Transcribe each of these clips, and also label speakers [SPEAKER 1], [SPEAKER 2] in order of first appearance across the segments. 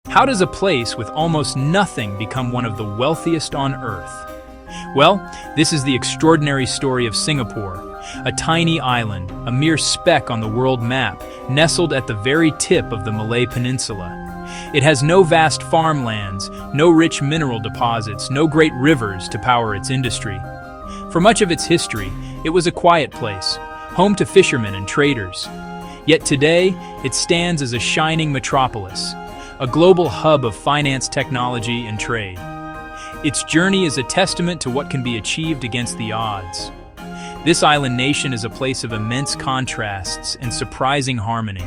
[SPEAKER 1] How does a place with almost nothing become one of the wealthiest on Earth? Well, this is the extraordinary story of Singapore, a tiny island, a mere speck on the world map, nestled at the very tip of the Malay Peninsula. It has no vast farmlands, no rich mineral deposits, no great rivers to power its industry. For much of its history, it was a quiet place, home to fishermen and traders. Yet today, it stands as a shining metropolis, a global hub of finance, technology, and trade. Its journey is a testament to what can be achieved against the odds. This island nation is a place of immense contrasts and surprising harmony.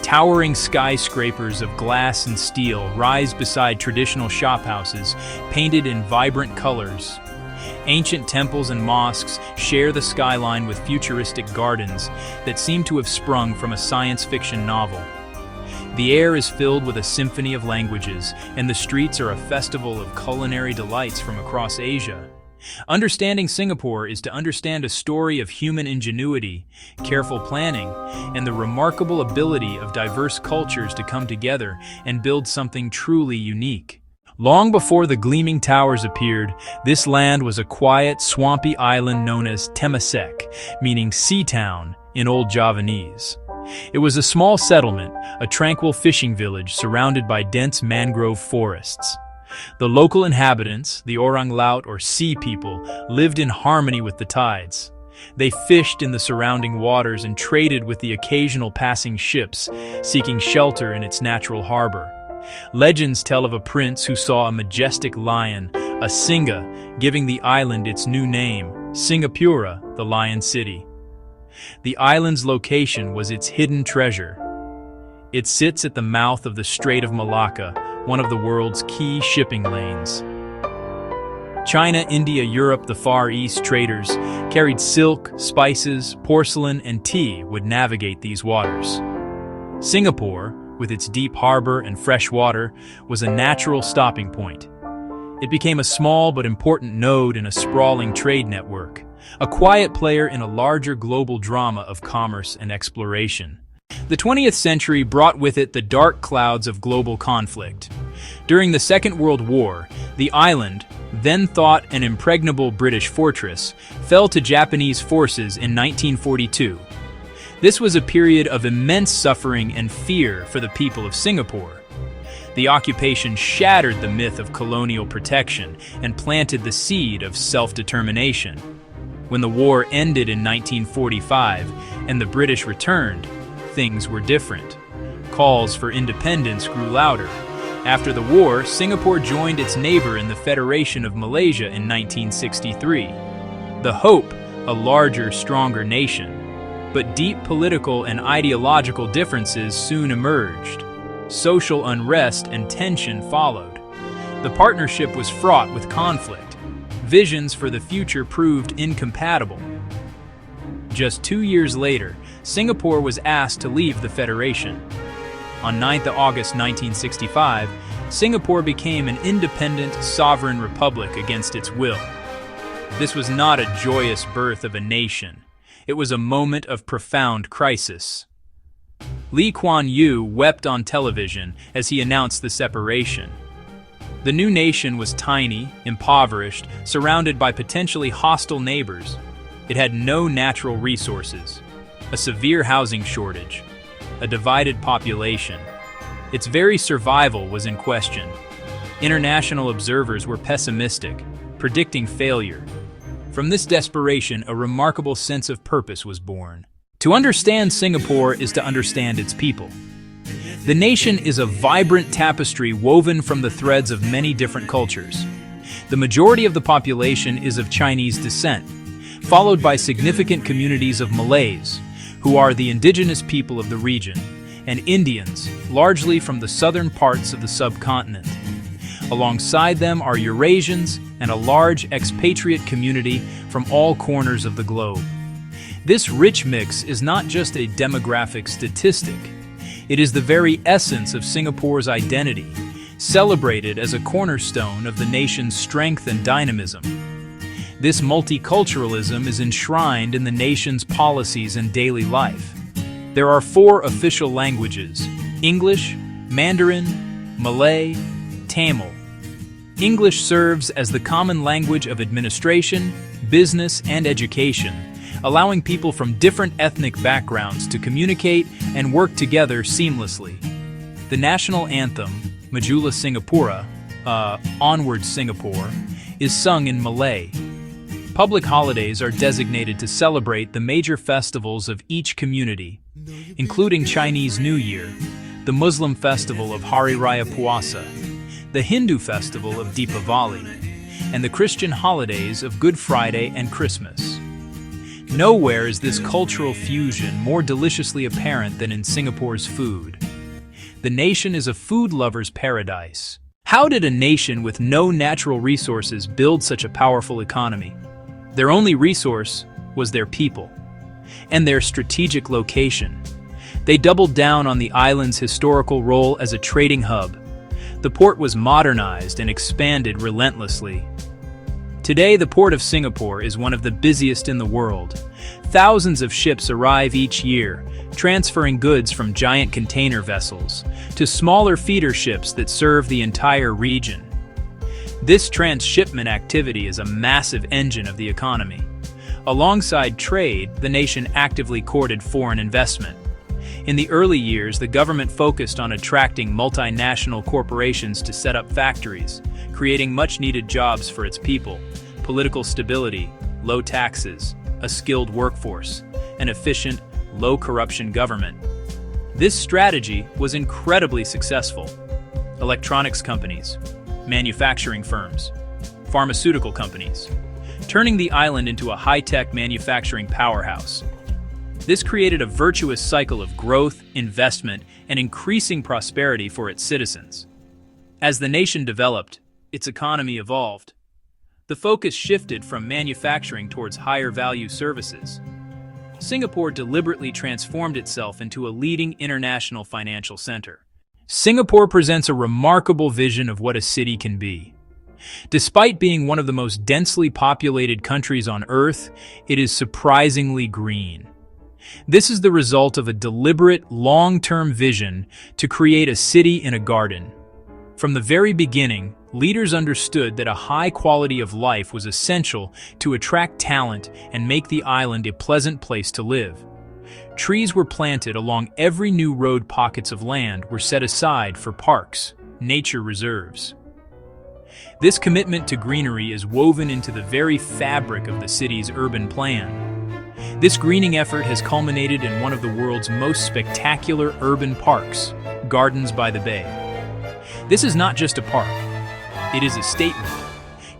[SPEAKER 1] Towering skyscrapers of glass and steel rise beside traditional shophouses painted in vibrant colors. Ancient temples and mosques share the skyline with futuristic gardens that seem to have sprung from a science fiction novel. The air is filled with a symphony of languages, and the streets are a festival of culinary delights from across Asia. Understanding Singapore is to understand a story of human ingenuity, careful planning, and the remarkable ability of diverse cultures to come together and build something truly unique. Long before the gleaming towers appeared, this land was a quiet, swampy island known as Temasek, meaning sea town in Old Javanese. It was a small settlement, a tranquil fishing village surrounded by dense mangrove forests. The local inhabitants, the Orang Laut or sea people, lived in harmony with the tides. They fished in the surrounding waters and traded with the occasional passing ships, seeking shelter in its natural harbor. Legends tell of a prince who saw a majestic lion, a Singa, giving the island its new name, Singapura, the Lion City. The island's location was its hidden treasure. It sits at the mouth of the Strait of Malacca, one of the world's key shipping lanes. China, India, Europe, the Far East traders carried silk, spices, porcelain, and tea would navigate these waters. Singapore, with its deep harbor and fresh water, was a natural stopping point. It became a small but important node in a sprawling trade network, a quiet player in a larger global drama of commerce and exploration. The 20th century brought with it the dark clouds of global conflict. During the Second World War, the island, then thought an impregnable British fortress, fell to Japanese forces in 1942. This was a period of immense suffering and fear for the people of Singapore. The occupation shattered the myth of colonial protection and planted the seed of self-determination. When the war ended in 1945 and the British returned, things were different. Calls for independence grew louder. After the war, Singapore joined its neighbor in the Federation of Malaysia in 1963. The hope, a larger, stronger nation. But deep political and ideological differences soon emerged. Social unrest and tension followed. The partnership was fraught with conflict. Visions for the future proved incompatible. Just 2 years later, Singapore was asked to leave the Federation. On 9 August 1965, Singapore became an independent, sovereign republic against its will. This was not a joyous birth of a nation. It was a moment of profound crisis. Lee Kuan Yew wept on television as he announced the separation. The new nation was tiny, impoverished, surrounded by potentially hostile neighbors. It had no natural resources, a severe housing shortage, a divided population. Its very survival was in question. International observers were pessimistic, predicting failure. From this desperation, a remarkable sense of purpose was born. To understand Singapore is to understand its people. The nation is a vibrant tapestry woven from the threads of many different cultures. The majority of the population is of Chinese descent, followed by significant communities of Malays, who are the indigenous people of the region, and Indians, largely from the southern parts of the subcontinent. Alongside them are Eurasians and a large expatriate community from all corners of the globe. This rich mix is not just a demographic statistic. It is the very essence of Singapore's identity, celebrated as a cornerstone of the nation's strength and dynamism. This multiculturalism is enshrined in the nation's policies and daily life. There are 4 official languages: English, Mandarin, Malay, Tamil. English serves as the common language of administration, business, and education, allowing people from different ethnic backgrounds to communicate and work together seamlessly. The national anthem, Majulah Singapura, Onward Singapore, is sung in Malay. Public holidays are designated to celebrate the major festivals of each community, including Chinese New Year, the Muslim festival of Hari Raya Puasa, the Hindu festival of Deepavali, and the Christian holidays of Good Friday and Christmas. Nowhere is this cultural fusion more deliciously apparent than in Singapore's food. The nation is a food lover's paradise. How did a nation with no natural resources build such a powerful economy? Their only resource was their people and their strategic location. They doubled down on the island's historical role as a trading hub. The port was modernized and expanded relentlessly. Today, the Port of Singapore is one of the busiest in the world. Thousands of ships arrive each year, transferring goods from giant container vessels to smaller feeder ships that serve the entire region. This transshipment activity is a massive engine of the economy. Alongside trade, the nation actively courted foreign investment. In the early years, the government focused on attracting multinational corporations to set up factories, creating much-needed jobs for its people, political stability, low taxes, a skilled workforce, an efficient, low-corruption government. This strategy was incredibly successful. Electronics companies, manufacturing firms, pharmaceutical companies, turning the island into a high-tech manufacturing powerhouse. This created a virtuous cycle of growth, investment, and increasing prosperity for its citizens. As the nation developed, its economy evolved. The focus shifted from manufacturing towards higher-value services. Singapore deliberately transformed itself into a leading international financial center. Singapore presents a remarkable vision of what a city can be. Despite being one of the most densely populated countries on Earth, it is surprisingly green. This is the result of a deliberate, long-term vision to create a city in a garden. From the very beginning, leaders understood that a high quality of life was essential to attract talent and make the island a pleasant place to live. Trees were planted along every new road. Pockets of land were set aside for parks, nature reserves. This commitment to greenery is woven into the very fabric of the city's urban plan. This greening effort has culminated in one of the world's most spectacular urban parks, Gardens by the Bay. This is not just a park, it is a statement.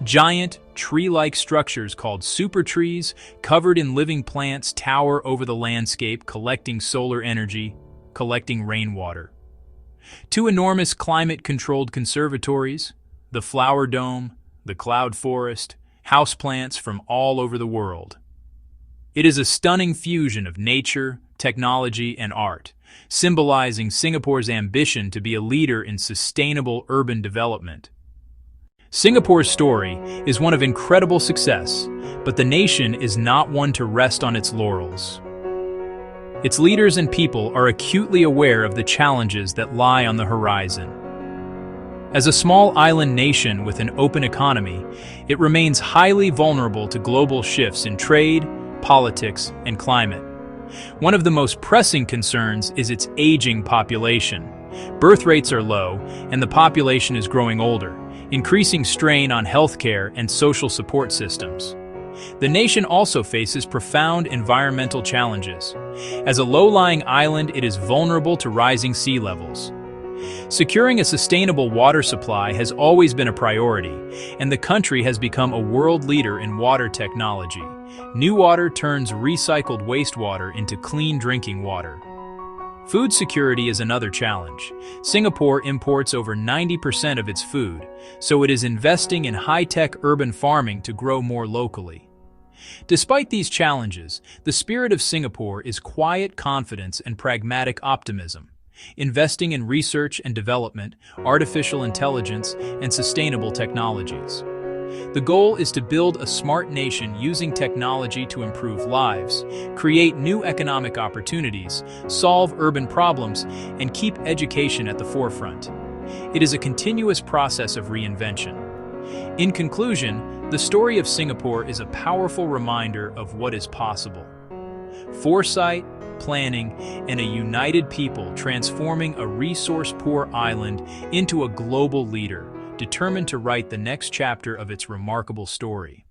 [SPEAKER 1] Giant, tree-like structures called super trees, covered in living plants, tower over the landscape, collecting solar energy, collecting rainwater. Two enormous climate-controlled conservatories, the Flower Dome, the Cloud Forest, houseplants from all over the world. It is a stunning fusion of nature, technology, and art, symbolizing Singapore's ambition to be a leader in sustainable urban development. Singapore's story is one of incredible success, but the nation is not one to rest on its laurels. Its leaders and people are acutely aware of the challenges that lie on the horizon. As a small island nation with an open economy, it remains highly vulnerable to global shifts in trade, politics, and climate. One of the most pressing concerns is its aging population. Birth rates are low, and the population is growing older, increasing strain on healthcare and social support systems. The nation also faces profound environmental challenges. As a low-lying island, it is vulnerable to rising sea levels. Securing a sustainable water supply has always been a priority, and the country has become a world leader in water technology. NEWater turns recycled wastewater into clean drinking water. Food security is another challenge. Singapore imports over 90% of its food, so it is investing in high-tech urban farming to grow more locally. Despite these challenges, the spirit of Singapore is quiet confidence and pragmatic optimism, investing in research and development, artificial intelligence, and sustainable technologies. The goal is to build a smart nation using technology to improve lives, create new economic opportunities, solve urban problems, and keep education at the forefront. It is a continuous process of reinvention. In conclusion, the story of Singapore is a powerful reminder of what is possible. Foresight, planning, and a united people transforming a resource-poor island into a global leader, determined to write the next chapter of its remarkable story.